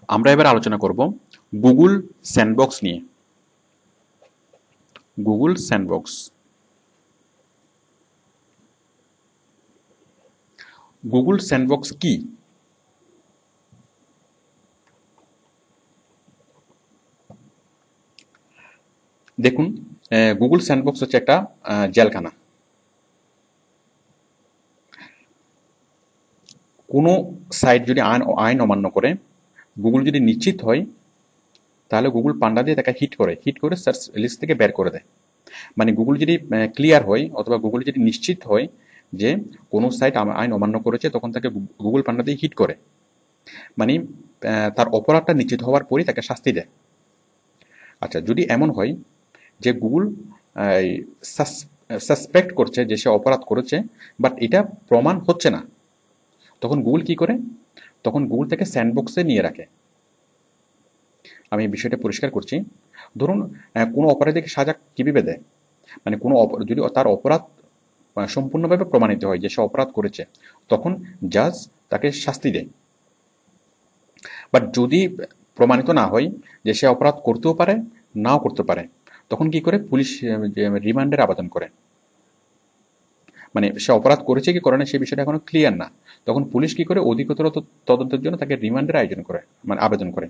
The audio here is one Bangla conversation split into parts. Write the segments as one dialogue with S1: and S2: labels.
S1: আমরা এবার আলোচনা করব গুগল স্যান্ডবক্স নিয়ে। গুগল স্যান্ডবক্স গুগল স্যান্ডবক্স কি? দেখুন, গুগল স্যান্ডবক্স হচ্ছে একটা জেলখানা। কোনো সাইট যদি আইন অমান্য করে, গুগল যদি নিশ্চিত হয়, তাহলে গুগল পান্ডা দিয়ে তাকে হিট করে সার্চ লিস্ট থেকে বের করে দেয়। মানে গুগল যদি ক্লিয়ার হয় অথবা গুগল যদি নিশ্চিত হয় যে কোনো সাইট আইন অমান্য করেছে, তখন তাকে গুগল পান্ডা দিয়ে হিট করে, মানে তার অপরাধটা নিশ্চিত হওয়ার পরই তাকে শাস্তি দেয়। আচ্ছা, যদি এমন হয় যে গুগল সাসপেক্ট করছে যে সে অপরাধ করেছে, বাট এটা প্রমাণ হচ্ছে না, তখন গুগল কি করে? তখন গুগল তাকে স্যান্ডবক্সে নিয়ে রাখে। আমি বিষয়টা পরিষ্কার করছি। ধরুন, কোনো অপরাধীকে সাজা কিভাবে দেয়, মানে কোনো যদি তার অপরাধ সম্পূর্ণভাবে প্রমাণিত হয় যে সে অপরাধ করেছে, তখন জাজ তাকে শাস্তি দেয়। বাট যদি প্রমাণিত না হয় যে সে অপরাধ করতেও পারে, নাও করতে পারে, তখন কি করে? পুলিশ রিমান্ডের আবেদন করে। মানে সে অপরাধ করেছে কি করে না সে বিষয়টা এখনো ক্লিয়ার না, তখন পুলিশ কি করে? অধিকতর তদন্তের জন্য তাকে রিমান্ডের আয়োজন করে, মানে আবেদন করে।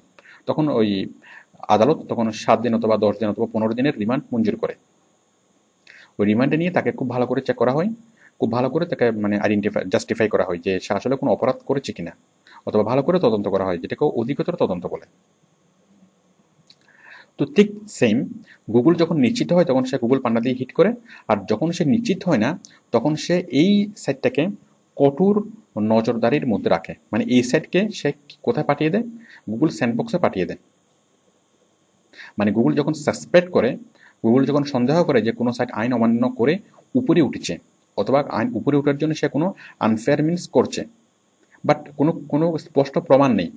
S1: তখন ওই আদালত তখন 7 দিন অথবা 10 দিন অথবা 15 দিনের রিমান্ড মঞ্জুর করে। ওই রিমান্ডে নিয়ে তাকে খুব ভালো করে চেক করা হয়, খুব ভালো করে তাকে মানে জাস্টিফাই করা হয় যে সে আসলে কোনো অপরাধ করেছে কিনা, অথবা ভালো করে তদন্ত করা হয়, যেটাকে অধিকতর তদন্ত বলে। তো ঠিক সেম, গুগল যখন নিশ্চিত হয় তখন সে গুগল পান্ডা দিয়ে হিট করে, আর যখন সে নিশ্চিত হয় না, তখন সে এই সাইটটাকে কঠোর নজরদারির মধ্যে রাখে। মানে এই সাইটকে সে কোথায় পাঠিয়ে দেয়? গুগল স্যান্ডবক্সে পাঠিয়ে দেয়। মানে গুগল যখন সাসপেক্ট করে, গুগল যখন সন্দেহ করে যে কোনো সাইট আইন অমান্য করে উপরে উঠেছে, অথবা আইন উপরে ওঠার জন্য সে কোনো আনফেয়ার মিনস করছে, বাট কোনো কোনো স্পষ্ট প্রমাণ নেই,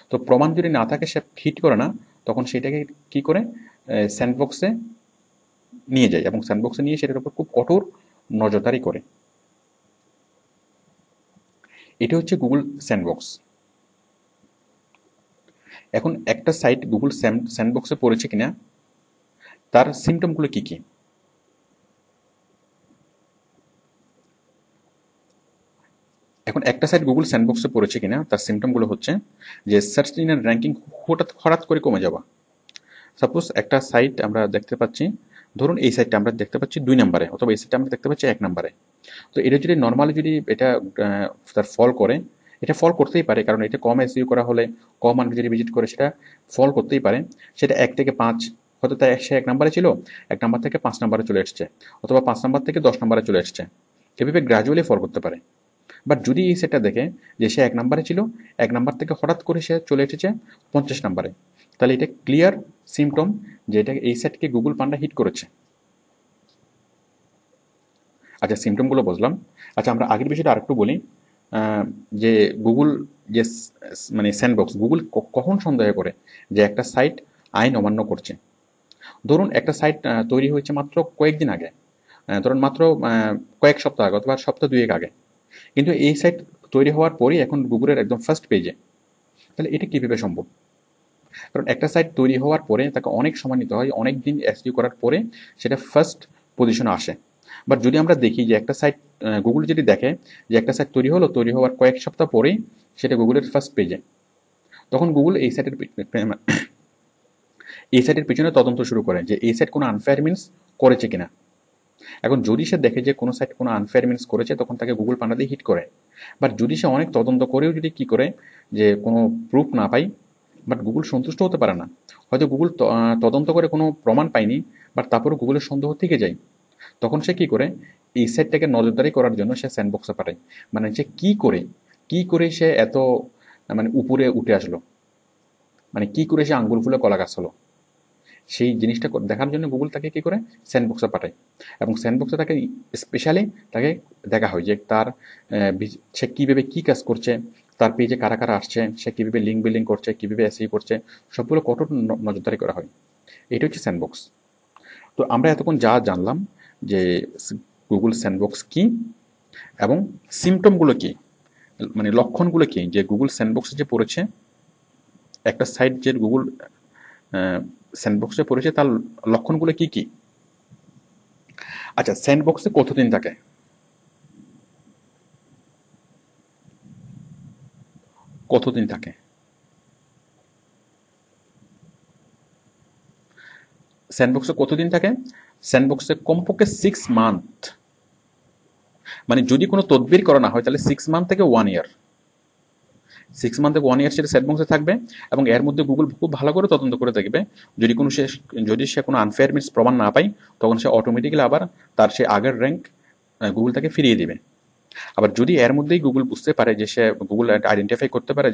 S1: তো প্রমাণ যদি না থাকে সে হিট করে না, তখন সেটাকে কি করে? স্যান্ডবক্সে নিয়ে যায়, এবং স্যান্ডবক্সে নিয়ে সেটার উপর খুব কঠোর নজরদারি করে। এটা হচ্ছে গুগল স্যান্ডবক্স। এখন একটা সাইট গুগল স্যান্ডবক্সে পড়েছে কিনা, তার সিমটমগুলো কি কি? এখন একটা সাইট গুগল স্যান্ডবক্সে পড়েছে কিনা তার সিমটমগুলো হচ্ছে যে সার্চ ইঞ্জিনের র্যাঙ্কিং হঠাৎ করে কমে যাওয়া। সাপোজ একটা সাইট আমরা দেখতে পাচ্ছি, ধরুন এই সাইটটা আমরা দেখতে পাচ্ছি 2 নম্বরে, অথবা এই সাইটটা আমরা দেখতে পাচ্ছি 1 নম্বরে। তো এটা যদি নর্মালি যদি এটা তার ফল করে, এটা ফল করতেই পারে, কারণ এটা কম এসইও করা হলে, কম মানুষ যদি ভিজিট করে, সেটা ফল করতেই পারে। সেটা 1 থেকে 5, হয়তো তাই সে 1 নম্বরে ছিল, 1 নম্বর থেকে 5 নম্বরে চলে এসছে, অথবা 5 নম্বর থেকে 10 নম্বরে চলে এসছে, এভাবে গ্রাজুয়ালি ফল করতে পারে। বাট যদি এই সেটটা দেখে যে সে 1 নম্বরে ছিল, 1 নম্বর থেকে হঠাৎ করে সে চলে এসেছে 50 নম্বরে, তাহলে এটা ক্লিয়ার সিমটম যে এটা এই সেটকে গুগল পান্ডা হিট করেছে। আচ্ছা, সিমটমগুলো বুঝলাম। আচ্ছা, আমরা আগের বিষয়টা আরেকটু বলি। যে গুগল যে মানে স্যান্ডবক্স, গুগল কখন সন্দেহ করে যে একটা সাইট আইন অমান্য করছে? ধরুন একটা সাইট তৈরি হয়েছে মাত্র কয়েকদিন আগে, ধরুন মাত্র কয়েক সপ্তাহ আগে অথবা সপ্তাহ 2 আগে, কিন্তু এই সাইট তৈরি হওয়ার পরই এখন গুগলের একদম ফার্স্ট পেজে। তাহলে এটা কীভাবে সম্ভব? কারণ একটা সাইট তৈরি হওয়ার পরে তাকে অনেক সময় নিতে হয়, অনেক দিন এসইও করার পরে সেটা ফার্স্ট পজিশনে আসে। বাট যদি আমরা দেখি যে একটা সাইট, গুগল যদি দেখে যে একটা সাইট তৈরি হওয়ার কয়েক সপ্তাহ পরেই সেটা গুগলের ফার্স্ট পেজে, তখন গুগল এই সাইটের পিছনে তদন্ত শুরু করে যে এই সাইট কোনো আনফেয়ার মিনস করেছে কিনা। এখন যদি সে দেখে যে কোনো সাইট কোনো আনফেয়ার মিনস করেছে, তখন তাকে গুগল পান্ডা দিয়ে হিট করে। বাট যদি সে অনেক তদন্ত করেও যদি কি করে যে কোনো প্রুফ না পাই, বাট গুগল সন্তুষ্ট হতে পারে না, হয়তো গুগল তদন্ত করে কোনো প্রমাণ পায়নি, বাট তারপরেও গুগলের সন্দেহ থেকে যায়, তখন সে কি করে? এই সাইটটাকে নজরদারি করার জন্য সে স্যান্ডবক্সে পাঠায়। মানে সে কি করে সে এত মানে উপরে উঠে আসলো, মানে কি করে সে আঙ্গুল ফুলে কলা গাছ হলো, সেই জিনিসটা দেখার জন্য গুগল তাকে কি করে? স্যান্ডবক্সে পাঠায়। এবং স্যান্ডবক্সে তাকে স্পেশালি তাকে দেখা হয় যে তার সে কীভাবে কী কাজ করছে, তার পেজে কারা কারা আসছে, সে কীভাবে লিঙ্ক বিল্ডিং করছে, কীভাবে এসইও করছে, সবগুলো কঠোর নজরদারি করা হয়। এটা হচ্ছে স্যান্ডবক্স। তো আমরা এতক্ষণ যা জানলাম যে গুগল স্যান্ডবক্স কি এবং সিমটমগুলো কি, মানে লক্ষণগুলো কি যে গুগল স্যান্ডবক্সে যে পড়েছে একটা সাইট যে গুগল স্যান্ডবক্সে পড়েছে তার লক্ষণগুলো কি কি? আচ্ছা, স্যান্ডবক্সে কতদিন থাকে? কতদিন থাকে? স্যান্ডবক্সে কতদিন থাকে? স্যান্ডবক্সে কমপক্ষে 6 মান্থ। মানে যদি কোনো তদবির করা না হয় তাহলে 6 মান্থ থেকে 1 ইয়ার। 6 মান্থ থেকে 1 ইয়ার সেটা স্যান্ডবক্সে থাকবে, এবং এর মধ্যে গুগল খুব ভালো করে তদন্ত করে দেখবে। যদি সে কোনো আনফেয়ার মিনস প্রমাণ না পায়, তখন সে অটোমেটিক্যালি আবার তার সে আগের র্যাঙ্ক গুগল তাকে ফিরিয়ে দিবে। আবার যদি এর মধ্যেই গুগল বুঝতে পারে যে সে গুগল আইডেন্টিফাই করতে পারে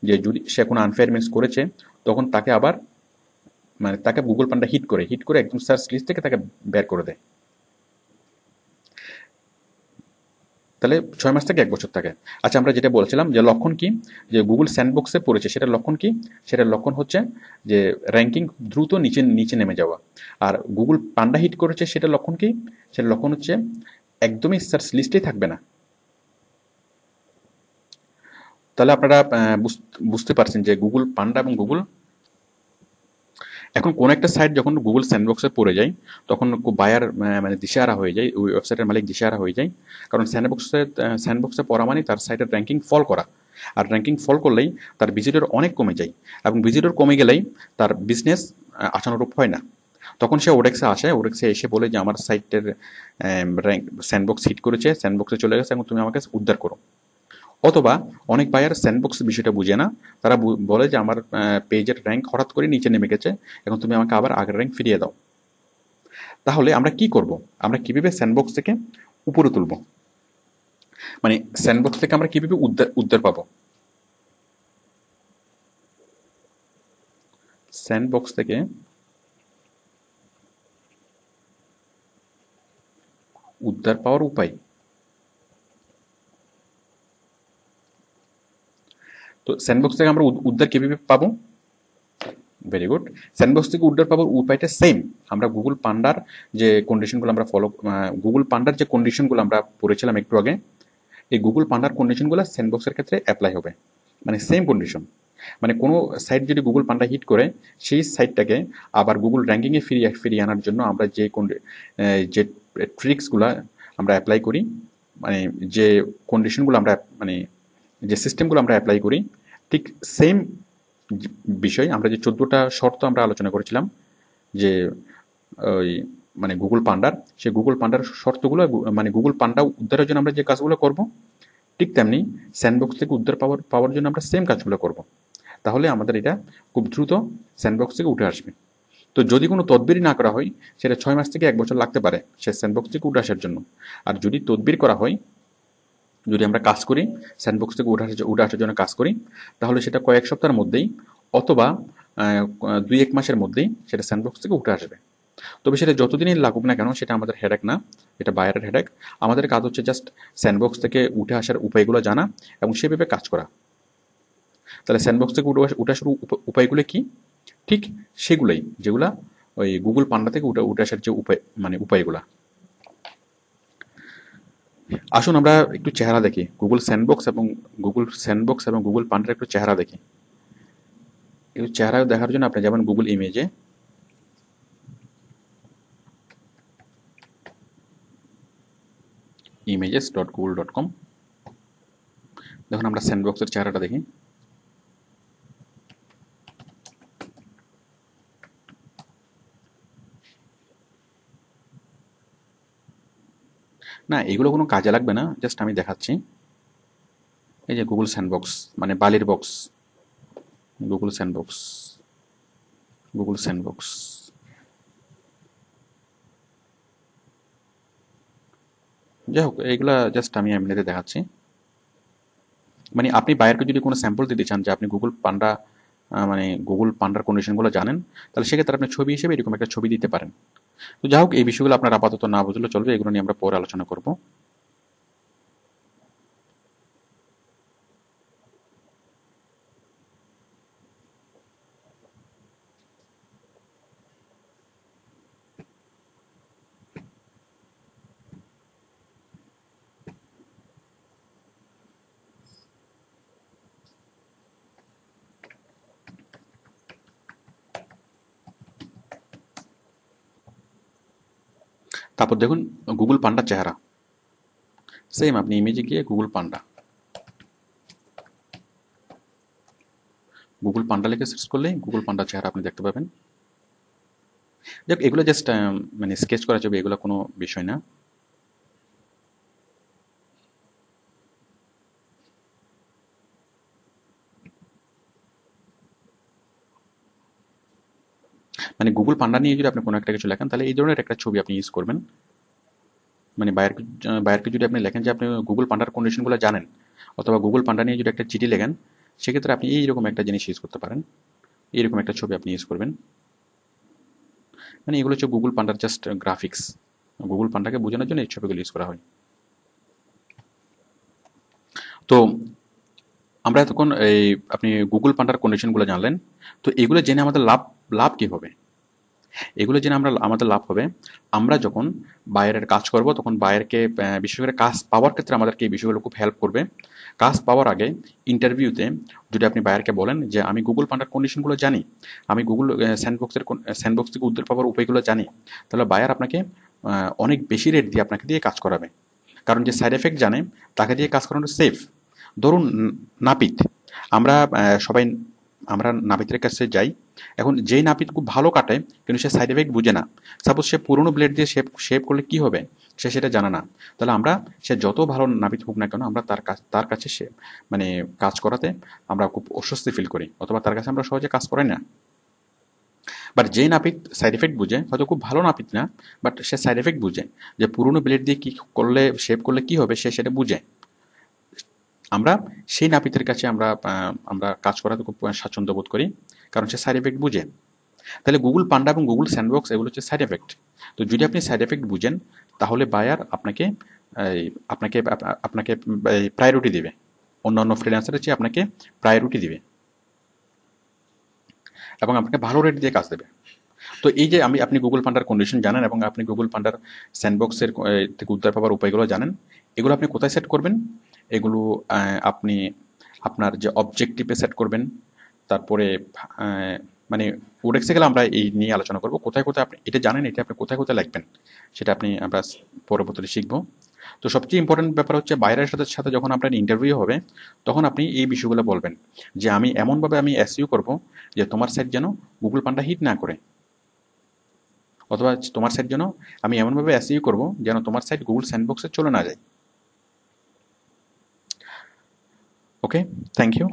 S1: যে যদি সে কোনো আনফেয়ার মিনস করেছে, তখন তাকে আবার মানে তাকে গুগল পান্ডা হিট করে একদম সার্চ লিস্ট থেকে তাকে বের করে দেয়। তাহলে 6 মাস থেকে 1 বছর থাকে। আচ্ছা, আমরা যেটা বলছিলাম যে লক্ষণ কি, যে গুগল স্যান্ডবক্সে পড়েছে সেটার লক্ষণ কি? সেটার লক্ষণ হচ্ছে যে র্যাঙ্কিং দ্রুত নিচে নিচে নেমে যাওয়া। আর গুগল পান্ডা হিট করেছে সেটার লক্ষণ কি? সেটার লক্ষণ হচ্ছে একদমই সার্চ লিস্টেই থাকবে না। তাহলে আপনারা বুঝতে পারছেন যে গুগল পান্ডা এবং গুগল, এখন কোন একটা সাইট যখন গুগল স্যান্ডবক্সে পড়ে যায়, তখন বায়ার মানে দিশেহারা হয়ে যায়, ওই ওয়েবসাইটের মালিক দিশেহারা হয়ে যায়। কারণ স্যান্ডবক্সে পড়া মানে তার সাইটের র্যাঙ্কিং ফল করা। আর র্যাঙ্কিং ফল করলেই তার ভিজিটর অনেক কমে যায়, এবং ভিজিটর কমে গেলেই তার বিজনেস আশানুরূপ হয় না। তখন সে ওডেক্সে এসে বলে যে আমার সাইটের র্যাঙ্ক স্যান্ডবক্স হিট করেছে, স্যান্ডবক্সে চলে গেছে, এবং তুমি আমাকে উদ্ধার করো। অথবা অনেক বায়ার স্যান্ডবক্স বিষয়টা বুঝে না, তারা বলে যে আমার পেজের র্যাঙ্ক হঠাৎ করে নিচে নেমে গেছে, এখন তুমি আমাকে আবার আগের র্যাঙ্ক ফিরিয়ে দাও। তাহলে আমরা কি করব? আমরা কিভাবে স্যান্ডবক্স থেকে উপরে তুলব? মানে স্যান্ডবক্স থেকে আমরা কিভাবে উদ্ধার উদ্ধার পাবো? স্যান্ডবক্স থেকে উদ্ধার পাওয়ার উপায়। তো স্যান্ডবক্স থেকে আমরা উদ্ধার কিভাবে পাবো? Very good. স্যান্ডবক্স থেকে উদ্ধার পাওয়ার উপায়টা সেম। আমরা গুগল পান্ডার যে কন্ডিশনগুলো আমরা গুগল পান্ডার যে কন্ডিশনগুলো আমরা পড়েছিলাম একটু আগে, এই গুগল পান্ডার কন্ডিশনগুলো স্যান্ডবক্সের ক্ষেত্রে অ্যাপ্লাই হবে। মানে সেম কন্ডিশন। মানে কোনো সাইট যদি গুগল পান্ডা হিট করে, সেই সাইটটাকে আবার গুগল র্যাঙ্কিংয়ে ফিরিয়ে আনার জন্য আমরা যে ট্রিক্সগুলো আমরা অ্যাপ্লাই করি, মানে যে কন্ডিশনগুলো আমরা মানে যে সিস্টেমগুলো আমরা অ্যাপ্লাই করি, ঠিক সেম বিষয় আমরা যে 14টা শর্ত আমরা আলোচনা করেছিলাম, যে ওই মানে গুগল পান্ডার, সেই গুগল পান্ডার শর্তগুলো মানে গুগল পান্ডা উদ্ধারের জন্য আমরা যে কাজগুলো করব, ঠিক তেমনি স্যান্ডবক্স থেকে উদ্ধার পাওয়ার জন্য আমরা সেম কাজগুলো করব। তাহলে আমাদের এটা খুব দ্রুত স্যান্ডবক্স থেকে উঠে আসবে। তো যদি কোনো তদবির না করা হয়, সেটা 6 মাস থেকে 1 বছর লাগতে পারে সে স্যান্ডবক্স থেকে উঠে আসার জন্য। আর যদি তদবির করা হয়, যদি আমরা কাজ করি, স্যান্ডবক্স থেকে উঠে আসার জন্য কাজ করি, তাহলে সেটা কয়েক সপ্তাহের মধ্যেই, অথবা 2-1 মাসের মধ্যেই সেটা স্যান্ডবক্স থেকে উঠে আসবে। তবে সেটা যতদিনই লাগুক না কেন, সেটা আমাদের হেডেক না, এটা বায়ারের হেডেক। আমাদের কাজ হচ্ছে জাস্ট স্যান্ডবক্স থেকে উঠে আসার উপায়গুলো জানা এবং সেভাবে কাজ করা। তাহলে স্যান্ডবক্স থেকে উঠে আসার উপায়গুলো কি? ঠিক সেগুলোই, যেগুলা ওই গুগল পান্ডা থেকে উঠে আসার যে উপায়গুলা। আসুন আমরা একটু চেহারা দেখি, গুগল স্যান্ডবক্স এবং গুগল পান্ডার একটু চেহারা দেখি। একটু চেহারা দেখার জন্য আপনি যাবেন গুগল images.google.com। দেখুন আমরা স্যান্ডবক্সের চেহারাটা দেখি। না, এগুলো কোনো কাজে লাগবে না, জাস্ট আমি দেখাচ্ছি। এই যে গুগল স্যান্ডবক্স, মানে বালির box, Google sandbox, Google sandbox. যাই হোক, এইগুলা জাস্ট আমি এমনিতে দেখাচ্ছি। মানে আপনি বায়ারকে যদি কোনো স্যাম্পল দিতে চান যে আপনি মানে গুগল পান্ডার কন্ডিশনগুলো জানেন, তাহলে সেক্ষেত্রে আপনি ছবি হিসেবে এরকম একটা ছবি দিতে পারেন। তো যাই হোক, এই বিষয়গুলো আপনার আপাতত না বুঝলে চলবে, এগুলো নিয়ে আমরা পরে আলোচনা করব। তারপর দেখুন গুগল পান্ডার চেহারা, সেম আপনি ইমেজে গিয়ে গুগল পান্ডা লিখে সার্চ করলেই গুগল পান্ডার চেহারা আপনি দেখতে পাবেন। দেখ এগুলো জাস্ট মানে স্কেচ করা ছবি, এগুলো কোনো বিষয় না। মানে গুগল পান্ডা নিয়ে যদি আপনি কোনো একটা কিছু লেখেন তাহলে এই ধরনের একটা ছবি আপনি ইউজ করবেন। মানে বায়ারকে যদি আপনি লেখেন যে আপনি গুগল পান্ডার কন্ডিশনগুলো জানেন, অথবা গুগল পান্ডা নিয়ে যদি একটা চিঠি লেখেন, সেক্ষেত্রে আপনি এইরকম একটা জিনিস ইউজ করতে পারেন, এইরকম একটা ছবি আপনি ইউজ করবেন। মানে এগুলো হচ্ছে গুগল পান্ডার জাস্ট গ্রাফিক্স, গুগল পান্ডাকে বোঝানোর জন্য এই ছবিগুলো ইউজ করা হয়। তো আমরা এতক্ষণ এই আপনি গুগল পান্ডার কন্ডিশনগুলো জানলেন। তো এগুলো জেনে আমাদের লাভ লাভ কী হবে? এগুলো জেনে আমাদের লাভ হবে, আমরা যখন বায়ারের কাজ করব তখন বায়ারকে বিশেষ করে কাজ পাওয়ার ক্ষেত্রে আমাদেরকে এই বিষয়গুলো খুব হেল্প করবে। কাজ পাওয়ার আগে ইন্টারভিউতে যদি আপনি বায়ারকে বলেন যে আমি গুগল পান্ডার কন্ডিশনগুলো জানি, আমি গুগল স্যান্ডবক্স থেকে উত্তর পাওয়ার উপায়গুলো জানি, তাহলে বায়ার আপনাকে অনেক বেশি রেট দিয়ে আপনাকে দিয়ে কাজ করাবে। কারণ যে সাইড এফেক্ট জানে তাকে দিয়ে কাজ করানো সেফ। ধরুন নাপিত, আমরা সবাই আমরা নাপিতের কাছে যাই। এখন যেই নাপিত খুব ভালো কাটে কিন্তু সে সাইড এফেক্ট বুঝে না, সাপোজ সে পুরোনো ব্লেড দিয়ে শেপ করলে কি হবে সে সেটা জানে না, তাহলে আমরা সে যত ভালো নাপিত হোক না কেন আমরা তার কাছে সে মানে কাজ করাতে আমরা খুব অস্বস্তি ফিল করি, অথবা তার কাছে আমরা সহজে কাজ করাই না। বাট যেই নাপিত সাইড এফেক্ট বুঝে, হয়তো খুব ভালো নাপিত না, বাট সে সাইড এফেক্ট বুঝে যে পুরোনো ব্লেড দিয়ে কি করলে শেপ করলে কি হবে সে সেটা বুঝে, আমরা সেই নাপিতের কাছে আমরা কাজ করাতে খুব স্বাচ্ছন্দ্য বোধ করি, কারণ সে সাইড এফেক্ট বুঝে। তাহলে গুগল পান্ডা এবং গুগল স্যান্ডবক্স এগুলো হচ্ছে সাইড এফেক্ট। তো যদি আপনি সাইড এফেক্ট বুঝেন তাহলে বায়ার আপনাকে আপনাকে আপনাকে প্রায়োরিটি দেবে, অন্যান্য ফ্রিল্যান্সারের চেয়ে আপনাকে প্রায়োরিটি দিবে এবং আপনাকে ভালো রেট দিয়ে কাজ দেবে। তো এই যে আপনি গুগল পান্ডার কন্ডিশন জানেন এবং আপনি গুগল পান্ডার স্যান্ডবক্সের থেকে উদ্ধার পাওয়ার উপায়গুলো জানেন, এগুলো আপনি কোথায় সেট করবেন? এগুলো আপনি আপনার যে অবজেক্টিভে সেট করবেন। তারপরে মানে ওডেক্সে গেলে আমরা এই নিয়ে আলোচনা করব, কোথায় কোথায় আপনি এটা জানেন, এটা আপনি কোথায় কোথায় লিখবেন সেটা আমরা পরবর্তীতে শিখব। তো সবচেয়ে ইম্পর্টেন্ট ব্যাপার হচ্ছে বাইরের সাথে সাথে যখন আপনার ইন্টারভিউ হবে তখন আপনি এই বিষয়গুলো বলবেন যে আমি এমনভাবে এসইও করব যে তোমার সাইট যেন গুগল পান্ডা হিট না করে, অথবা তোমার সাইট যেন আমি এমনভাবে এসইও করব যেন তোমার সাইট গুগল স্যান্ডবক্সে চলে না যায়। ওকে, থ্যাংক ইউ।